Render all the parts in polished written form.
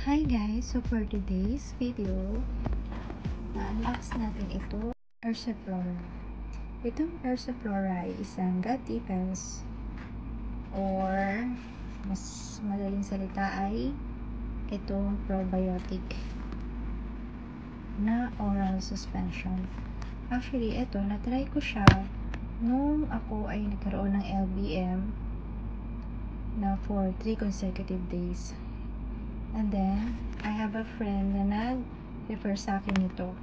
Hi guys! So for today's video, na-unbox natin ito, Ursiflora. Itong Ursiflora ay isang gut defense or mas madaling salita ay itong probiotic na oral suspension. Actually, ito, na-try ko siya nung ako ay nagkaroon ng LBM na for 3 consecutive days. And then, I have a friend na nag-refer sa akin nito.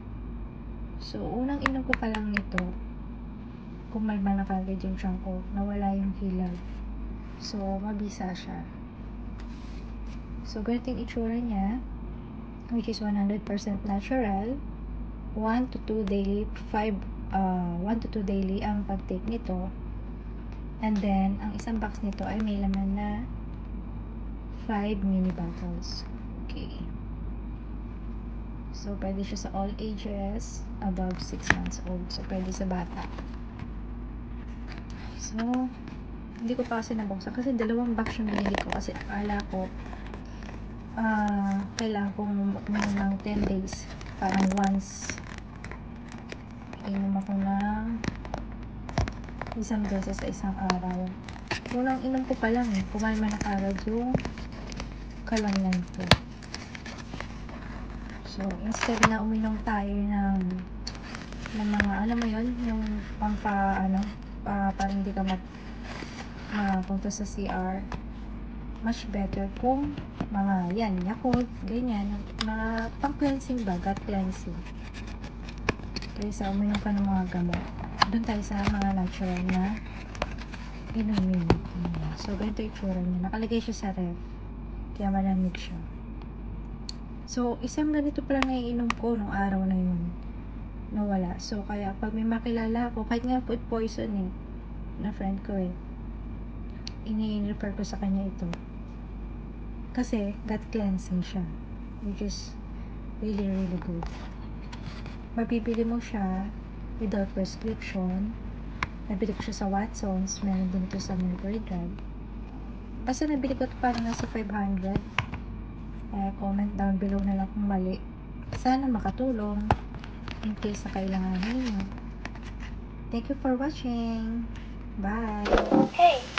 So, unang inom ko pa lang nito, kumalma na kagad yung tiyan ko, nawala yung hilab. So, mabisa siya. So, ganito yung itsura niya, which is 100% natural. 1 to 2 daily, 1 to 2 daily ang pag-take nito. And then, ang isang box nito ay may laman na 5 mini bottles. Okay. So, pwede siya sa all ages, above 6 months old. So, pwede sa bata. So, hindi ko pa kasi nabuksan. Kasi 2 box yung binili ko. Kasi akala ko, kailangan kong uminom ng 10 days. Parang once, inom ako ng isang beses sa isang araw. Unang inom ko pa lang kumalma na kagad yung kalamnan ko. So, instead na uminom tayo ng mga, alam mo yun, yung parang hindi ka mapunta sa CR, much better kung mga yan, Yakult, ganyan, mga pang-cleansing ba, gut cleansing. Kaysa uminom ka ng mga gamot. Doon tayo sa mga natural na inumin. So, ganito yung tsura niya. Nakalagay siya sa ref. Kaya malamig siya. So, isang ganito pa lang naiinom ko nung araw na yun. Nawala. So, kaya pag may makilala ako, kahit nga food poison na friend ko ini-refer ko sa kanya ito. Kasi, gut cleansing siya. Which is really, really good. Mabibili mo siya without prescription. Nabili ko siya sa Watsons. Meron din ito sa Mercury Drug. Basta nabili ko ito parang nasa 500. Comment down below na lang kung mali. Sana makatulong in case na kailangan ninyo. Thank you for watching. Bye! Hey!